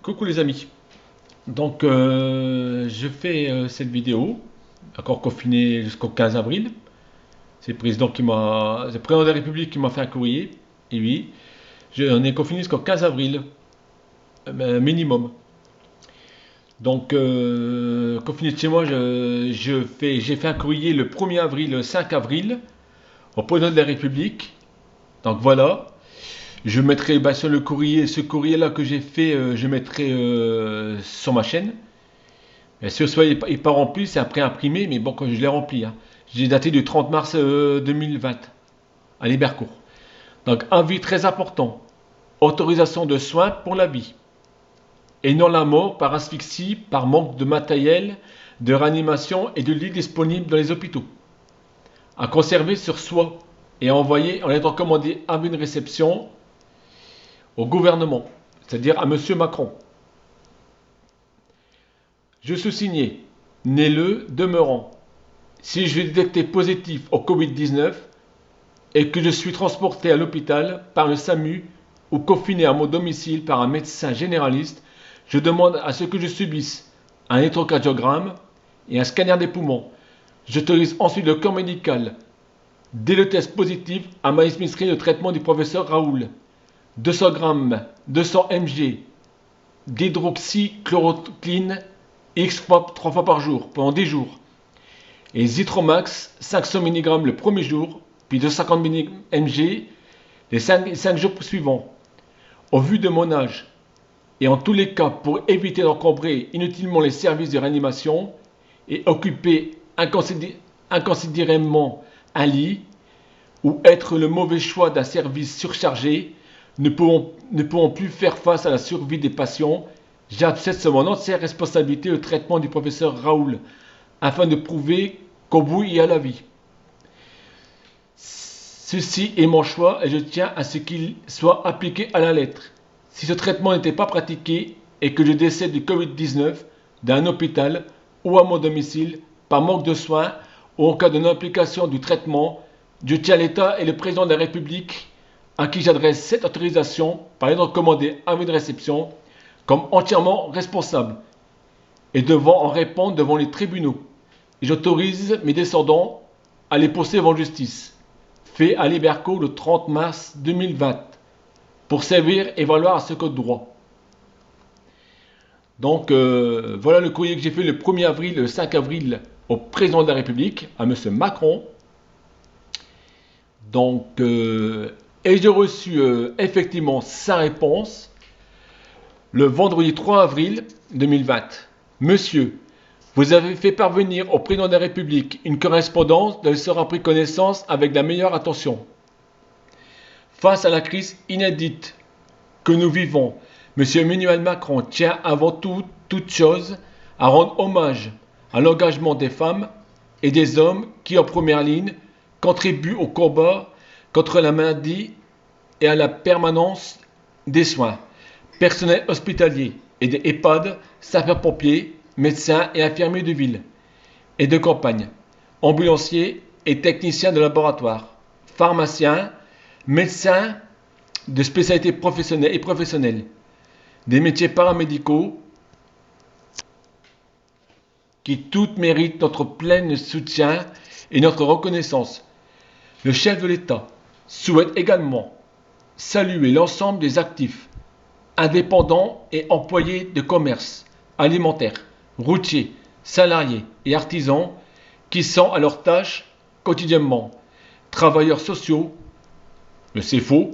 Coucou les amis. Donc je fais cette vidéo, encore confiné jusqu'au 15 avril. C'est le président de la République qui m'a fait un courrier. Et oui, on est confiné jusqu'au 15 avril minimum. Donc confiné de chez moi, j'ai fait un courrier le 1er avril, le 5 avril au président de la République. Donc voilà. Je mettrai sur le courrier, ce courrier-là que j'ai fait, je mettrai sur ma chaîne. Bien sûr, soit il n'est pas rempli, c'est un pré-imprimé, mais bon, quand je l'ai rempli, hein. J'ai daté du 30 mars 2020 à Libercourt. Donc, avis très important. Autorisation de soins pour la vie. Et non la mort par asphyxie, par manque de matériel, de réanimation et de lits disponibles dans les hôpitaux. À conserver sur soi et à envoyer en lettre commandée à une réception au gouvernement, c'est-à-dire à Monsieur Macron. Je sous-signais, né le demeurant. Si je suis détecté positif au Covid-19 et que je suis transporté à l'hôpital par le SAMU ou confiné à mon domicile par un médecin généraliste, je demande à ce que je subisse un électrocardiogramme et un scanner des poumons. J'autorise ensuite le corps médical, dès le test positif, à m'administrer le traitement du professeur Raoul. 200 grammes, 200 mg d'hydroxychloroquine X 3 fois par jour pendant 10 jours. Et Zitromax 500 mg le premier jour, puis 250 mg les 5 jours suivants. Au vu de mon âge, et en tous les cas pour éviter d'encombrer inutilement les services de réanimation et occuper inconsidérément un lit, ou être le mauvais choix d'un service surchargé, ne pouvons plus faire face à la survie des patients, j'accepte sur mon entière responsabilité le traitement du professeur Raoul, afin de prouver qu'au bout il y a la vie. Ceci est mon choix et je tiens à ce qu'il soit appliqué à la lettre. Si ce traitement n'était pas pratiqué et que je décède du Covid-19 d'un hôpital ou à mon domicile par manque de soins ou en cas de non-application du traitement, je tiens l'État et le président de la République à qui j'adresse cette autorisation par lettre commandée à une réception comme entièrement responsable et devant en répondre devant les tribunaux. Et j'autorise mes descendants à les poursuivre en justice. Fait à Libercourt le 30 mars 2020 pour servir et valoir à ce code droit. Donc voilà le courrier que j'ai fait le 1er avril, le 5 avril au président de la République, à M. Macron. Donc, et j'ai reçu effectivement sa réponse le vendredi 3 avril 2020. Monsieur, vous avez fait parvenir au président de la République une correspondance dont il sera pris connaissance avec la meilleure attention. Face à la crise inédite que nous vivons, M. Emmanuel Macron tient avant toute chose à rendre hommage à l'engagement des femmes et des hommes qui, en première ligne, contribuent au combat contre la maladie et à la permanence des soins. Personnel hospitalier et des EHPAD, sapeurs-pompiers, médecins et infirmiers de ville et de campagne, ambulanciers et techniciens de laboratoire, pharmaciens, médecins de spécialités professionnelles et professionnelles, des métiers paramédicaux qui toutes méritent notre plein soutien et notre reconnaissance. Le chef de l'État souhaite également saluer l'ensemble des actifs, indépendants et employés de commerce, alimentaires, routiers, salariés et artisans qui sont à leurs tâches quotidiennement. Travailleurs sociaux, c'est faux,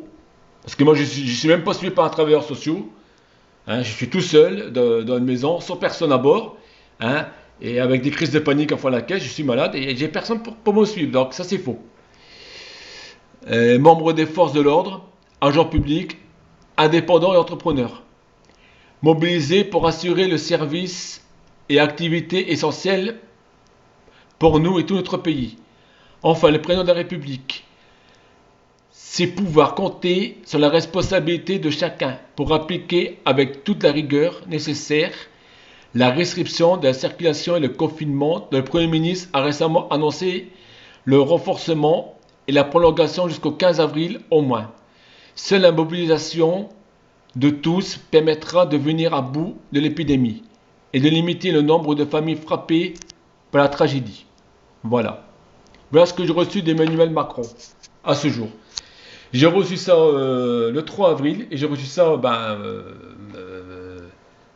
parce que moi je ne suis même pas suivi par un travailleur social, hein, je suis tout seul dans une maison, sans personne à bord, hein, et avec des crises de panique en fin de la caisse, je suis malade et j'ai personne pour me suivre, donc ça c'est faux. Membres des forces de l'ordre, agents publics, indépendants et entrepreneurs, mobilisés pour assurer le service et activités essentielles pour nous et tout notre pays. Enfin, le président de la République, c'est pouvoir compter sur la responsabilité de chacun pour appliquer avec toute la rigueur nécessaire la restriction de la circulation et le confinement dont le Premier ministre a récemment annoncé le renforcement et la prolongation jusqu'au 15 avril au moins. Seule la mobilisation de tous permettra de venir à bout de l'épidémie et de limiter le nombre de familles frappées par la tragédie. Voilà. Voilà ce que j'ai reçu d'Emmanuel Macron à ce jour. J'ai reçu ça le 3 avril et j'ai reçu ça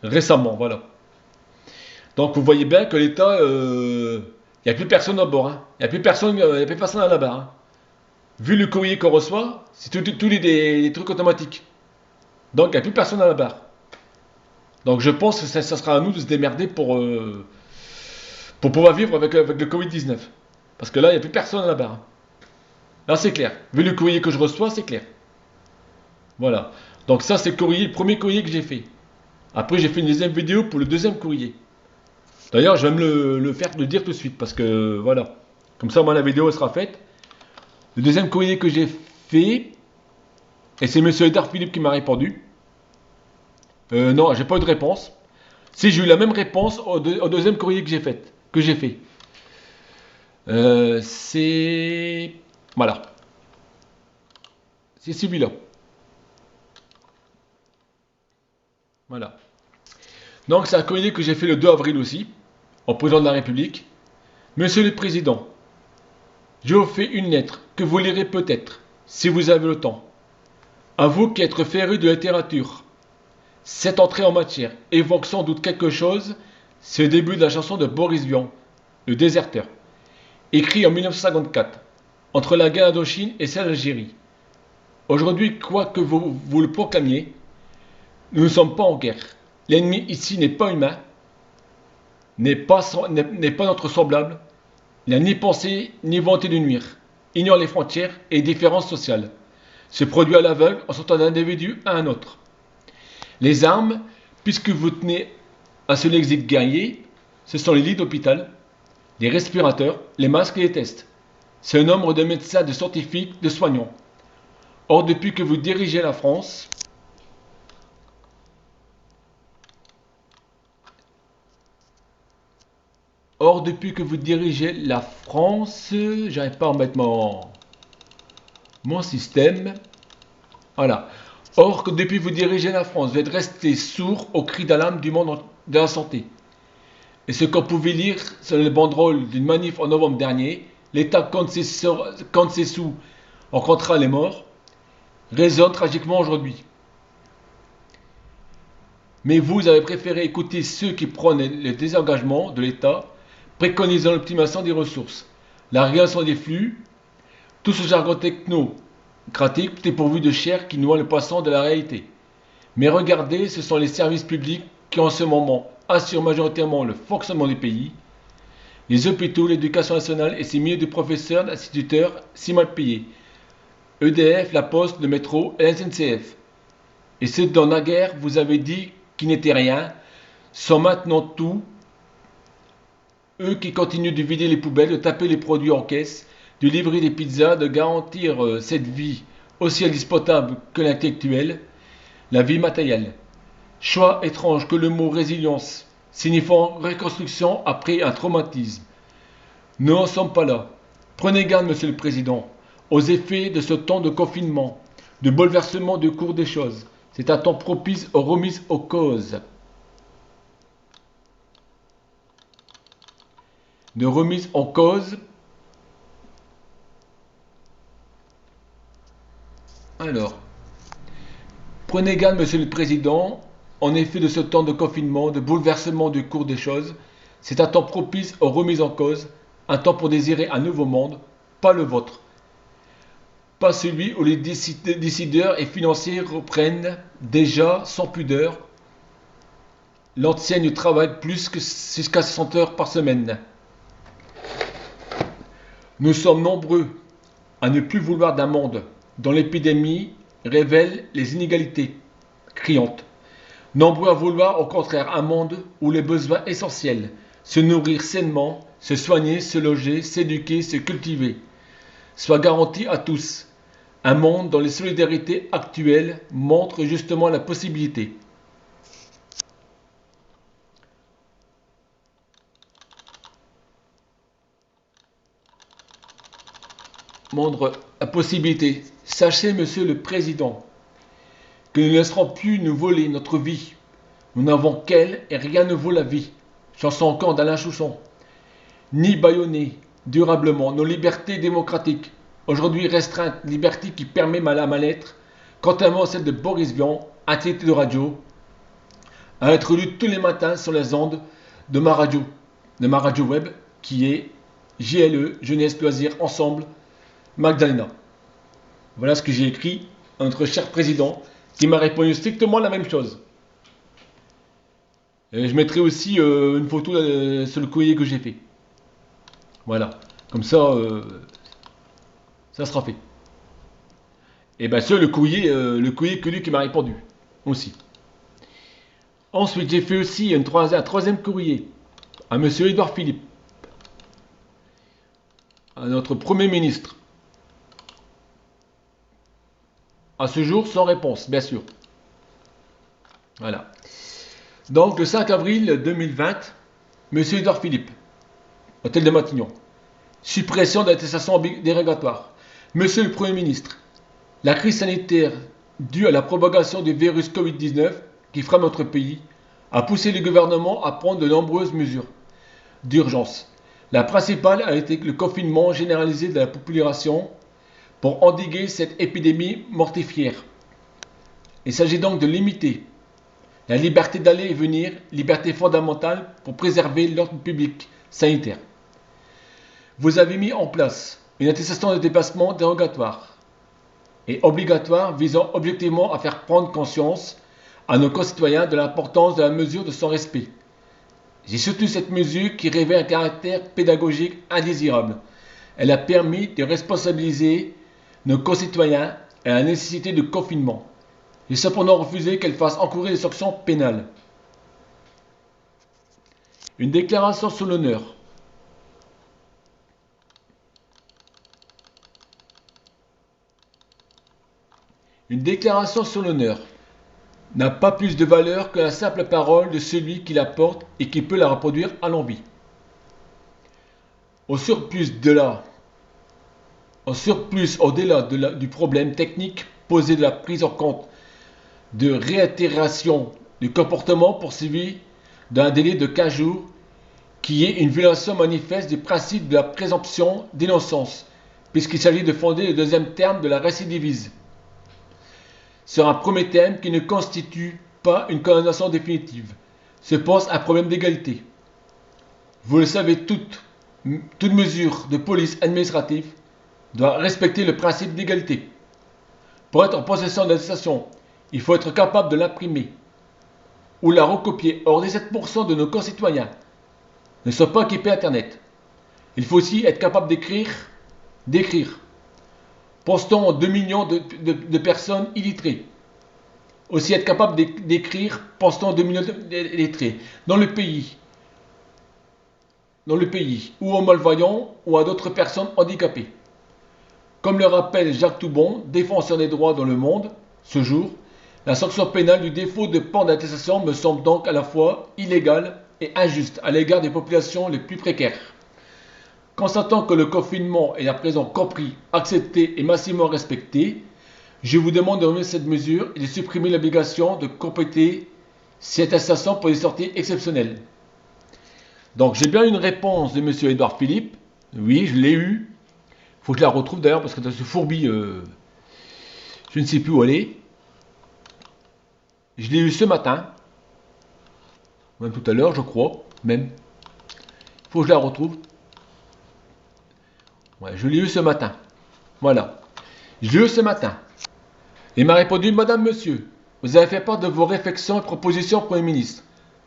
récemment. Voilà. Donc vous voyez bien que l'État, il n'y a plus personne à bord. Il n'y a plus personne, y a plus personne à la barre. Vu le courrier qu'on reçoit, c'est tous des trucs automatiques. Donc il n'y a plus personne à la barre. Donc je pense que ça sera à nous de se démerder pour pouvoir vivre avec le Covid-19. Parce que là, il n'y a plus personne à la barre. Là, c'est clair. Vu le courrier que je reçois, c'est clair. Voilà. Donc ça, c'est le premier courrier que j'ai fait. Après, j'ai fait une deuxième vidéo pour le deuxième courrier. D'ailleurs, je vais le dire tout de suite. Parce que, voilà. Comme ça, moi, la vidéo sera faite. Le deuxième courrier que j'ai fait, et c'est monsieur Edard Philippe qui m'a répondu. Non, j'ai pas eu de réponse. Si j'ai eu la même réponse au deuxième courrier que j'ai fait. C'est... Voilà. C'est celui-là. Voilà. Donc c'est un courrier que j'ai fait le 2 avril aussi, au président de la République. Monsieur le Président, je vous fais une lettre que vous lirez peut-être, si vous avez le temps. À vous qui êtes féru de littérature. Cette entrée en matière évoque sans doute quelque chose, c'est le début de la chanson de Boris Vian, Le Déserteur, écrit en 1954, entre la guerre d'Indochine et celle d'Algérie. Aujourd'hui, quoi que vous le proclamiez, nous ne sommes pas en guerre. L'ennemi ici n'est pas humain, n'est pas notre semblable, il n'a ni pensé ni volonté de nuire, ignore les frontières et les différences sociales, se produit à l'aveugle en sortant d'un individu à un autre. Les armes, puisque vous tenez à ce lexique guerrier, ce sont les lits d'hôpital, les respirateurs, les masques et les tests. C'est le nombre de médecins, de scientifiques, de soignants. Or, depuis que vous dirigez la France, j'arrive pas à mettre mon système. Voilà. Or, que depuis que vous dirigez la France, vous êtes resté sourd aux cris d'alarme du monde de la santé. Et ce qu'on pouvait lire sur les banderoles d'une manif en novembre dernier, l'État compte ses sous, en comptera les morts, résonne tragiquement aujourd'hui. Mais vous avez préféré écouter ceux qui prônent le désengagement de l'État, préconisant l'optimisation des ressources, la régulation des flux, tout ce jargon technocratique dépourvu de chair qui noie le poisson de la réalité. Mais regardez, ce sont les services publics qui en ce moment assurent majoritairement le fonctionnement du pays. Les hôpitaux, l'éducation nationale et ses milliers de professeurs, d'instituteurs si mal payés. EDF, la Poste, le métro et la SNCF. Et ceux dont naguère vous avez dit qu'ils n'étaient rien, sont maintenant tout. Eux qui continuent de vider les poubelles, de taper les produits en caisse, de livrer des pizzas, de garantir cette vie aussi indispensable que l'intellectuelle, la vie matérielle. Choix étrange que le mot résilience, signifiant reconstruction après un traumatisme. Nous n'en sommes pas là. Prenez garde, Monsieur le Président, aux effets de ce temps de confinement, de bouleversement du cours des choses. C'est un temps propice aux remises aux causes. De remise en cause. Alors, prenez garde, Monsieur le Président, en effet de ce temps de confinement, de bouleversement du cours des choses. C'est un temps propice aux remises en cause, un temps pour désirer un nouveau monde, pas le vôtre. Pas celui où les décideurs et financiers reprennent déjà sans pudeur l'ancienne du travail plus que jusqu'à 60 heures par semaine. Nous sommes nombreux à ne plus vouloir d'un monde dont l'épidémie révèle les inégalités criantes. Nombreux à vouloir au contraire un monde où les besoins essentiels, se nourrir sainement, se soigner, se loger, s'éduquer, se cultiver, soient garantis à tous. Un monde dont les solidarités actuelles montrent justement la possibilité. Montre la possibilité. Sachez, Monsieur le Président, que nous ne laisserons plus nous voler notre vie. Nous n'avons qu'elle et rien ne vaut la vie. Chanson encore d'Alain Souchon. Ni bâillonner durablement nos libertés démocratiques, aujourd'hui restreintes, liberté qui permet la mal-être, contrairement à celle de Boris Vian, activité de radio, à être lu tous les matins sur les ondes de ma radio web, qui est JLE, Jeunesse, Loisirs, Ensemble, Magdalena. Voilà ce que j'ai écrit à notre cher président, qui m'a répondu strictement la même chose. Et je mettrai aussi une photo sur le courrier que j'ai fait. Voilà, comme ça, ça sera fait. Et bien sûr, le courrier que lui qui m'a répondu, aussi. Ensuite, j'ai fait aussi un troisième courrier à M. Édouard Philippe, à notre Premier ministre. À ce jour, sans réponse, bien sûr. Voilà. Donc, le 5 avril 2020, M. Édouard Philippe, hôtel de Matignon. Suppression de l'attestation dérogatoire. Monsieur le Premier ministre, la crise sanitaire due à la propagation du virus Covid-19 qui frappe notre pays a poussé le gouvernement à prendre de nombreuses mesures d'urgence. La principale a été le confinement généralisé de la population pour endiguer cette épidémie mortifère. Il s'agit donc de limiter la liberté d'aller et venir, liberté fondamentale pour préserver l'ordre public sanitaire. Vous avez mis en place une attestation de déplacement dérogatoire et obligatoire visant objectivement à faire prendre conscience à nos concitoyens de l'importance de la mesure de son respect. J'ai soutenu cette mesure qui revêt un caractère pédagogique indésirable. Elle a permis de responsabiliser nos concitoyens à la nécessité de confinement. J'ai cependant refusé qu'elle fasse encourir des sanctions pénales. Une déclaration sur l'honneur. Une déclaration sur l'honneur n'a pas plus de valeur que la simple parole de celui qui la porte et qui peut la reproduire à l'envi. Au surplus, au-delà du problème technique posé de la prise en compte de réitération du comportement poursuivi d'un délai de 15 jours, qui est une violation manifeste du principe de la présomption d'innocence, puisqu'il s'agit de fonder le deuxième terme de la récidivise sur un premier thème qui ne constitue pas une condamnation définitive, se pose un problème d'égalité. Vous le savez, toute mesure de police administrative doit respecter le principe d'égalité. Pour être en possession d'une attestation, il faut être capable de l'imprimer ou la recopier. Or, 17% de nos concitoyens ne sont pas équipés Internet. Il faut aussi être capable d'écrire. Postons 2 millions de personnes illettrées. Aussi être capable d'écrire, postons 2 millions d'illettrés. Dans le pays, ou aux malvoyants, ou à d'autres personnes handicapées. Comme le rappelle Jacques Toubon, défenseur des droits dans le monde, ce jour, la sanction pénale du défaut de port d'attestation me semble donc à la fois illégale et injuste à l'égard des populations les plus précaires. Constatant que le confinement est à présent compris, accepté et massivement respecté, je vous demande de remettre cette mesure et de supprimer l'obligation de compléter cette attestation pour des sorties exceptionnelles. Donc j'ai bien une réponse de M. Édouard Philippe. Oui, je l'ai eu. Il faut que je la retrouve d'ailleurs parce que dans ce fourbi, je ne sais plus où elle est. Je l'ai eu ce matin. Même tout à l'heure, je crois. Même. Il faut que je la retrouve. Ouais, je l'ai eu ce matin. Voilà. Je l'ai eu ce matin. Il m'a répondu: Madame, Monsieur, vous avez fait part de vos réflexions et propositions au Premier ministre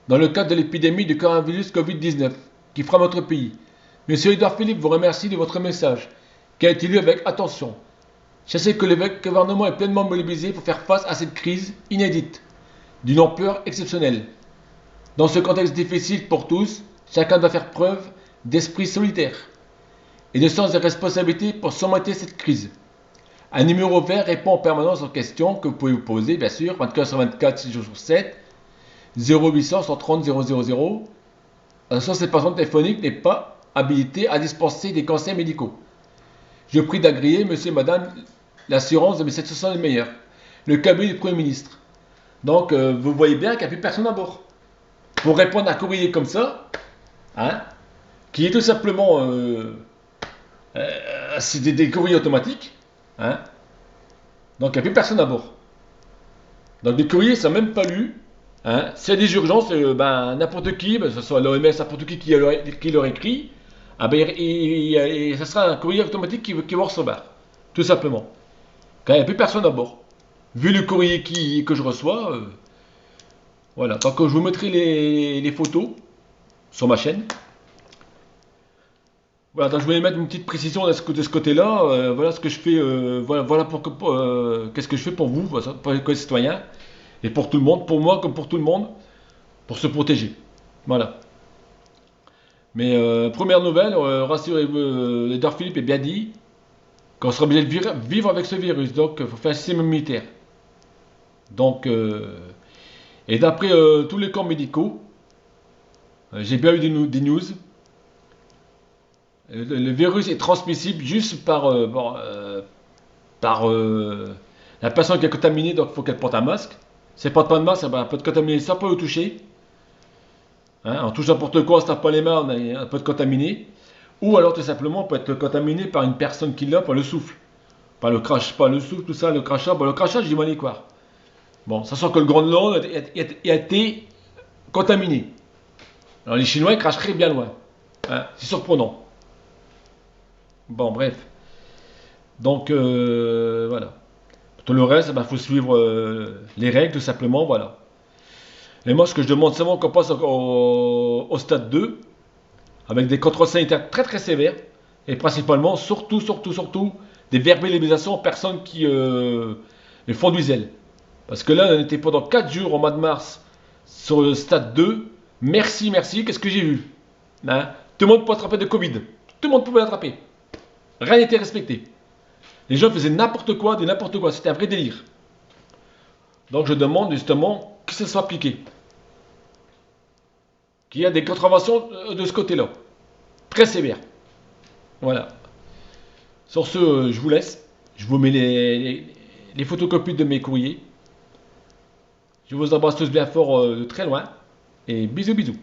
dans le cadre de l'épidémie du coronavirus Covid-19 qui frappe notre pays. Monsieur Édouard Philippe vous remercie de votre message qui a été lu avec attention. Je sais que le gouvernement est pleinement mobilisé pour faire face à cette crise inédite, d'une ampleur exceptionnelle. Dans ce contexte difficile pour tous, chacun doit faire preuve d'esprit solidaire et de sens de responsabilité pour surmonter cette crise. Un numéro vert répond en permanence aux questions que vous pouvez vous poser, bien sûr, 24 sur 24, 6 jours sur 7, 0800 130 000. Attention, cette personne téléphonique n'est pas habilitée à dispenser des conseils médicaux. Je prie d'agréer, monsieur et madame, l'assurance de mes 700 les meilleurs. le cabinet du Premier ministre. Donc, vous voyez bien qu'il n'y a plus personne à bord. Pour répondre à un courrier comme ça, hein, qui est tout simplement c'est des courriers automatiques, hein, donc il n'y a plus personne à bord. Donc les courriers ne sont même pas lus. Hein. S'il y a des urgences, ben, n'importe qui, ben, que ce soit l'OMS, n'importe qui leur écrit, ah ben, ça sera un courrier automatique qui va recevoir. Tout simplement. Quand il n'y a plus personne à bord. Vu le courrier que je reçois, voilà. Donc je vous mettrai les photos sur ma chaîne. Voilà, donc je voulais mettre une petite précision de ce côté-là. Voilà ce que je fais. Voilà qu'est-ce que je fais pour vous, pour les citoyens, et pour tout le monde, pour moi comme pour tout le monde, pour se protéger. Voilà. Mais première nouvelle, rassurez-vous, Edouard Philippe est bien dit qu'on sera obligé de vivre avec ce virus. Donc il faut faire un système immunitaire. Donc, et d'après tous les corps médicaux, j'ai bien eu des news. Le virus est transmissible juste par la personne qui est contaminée, donc il faut qu'elle porte un masque. Si elle porte pas de masque, elle peut être contaminée sans pas le toucher. Hein, on touche n'importe quoi, on se tape pas les mains, on peut être contaminé. Ou alors tout simplement on peut être contaminé par une personne qui l'a, par le souffle. Par le crash, par le souffle, tout ça, le crachat. Bon, le crachat, j'ai mal y croire. Bon, sachant que le Groenland a été contaminé. Alors les Chinois ils cracheraient bien loin. Hein, c'est surprenant. Bon, bref. Donc, voilà. Pour tout le reste, il faut suivre les règles, tout simplement, voilà. Et moi, ce que je demande, c'est vraiment qu'on passe au stade 2, avec des contrôles sanitaires très très sévères, et principalement, surtout, des verbalisations aux personnes qui les font du zèle. Parce que là, on était pendant 4 jours au mois de mars sur le stade 2. Merci, qu'est-ce que j'ai vu, hein. Tout le monde pouvait attraper de Covid. Tout le monde pouvait l'attraper. Rien n'était respecté. Les gens faisaient n'importe quoi, de n'importe quoi. C'était un vrai délire. Donc je demande justement que ça soit appliqué. Qu'il y ait des contraventions de ce côté-là. Très sévères. Voilà. Sur ce, je vous laisse. Je vous mets les photocopies de mes courriers. Je vous embrasse tous bien fort de très loin. Et bisous bisous.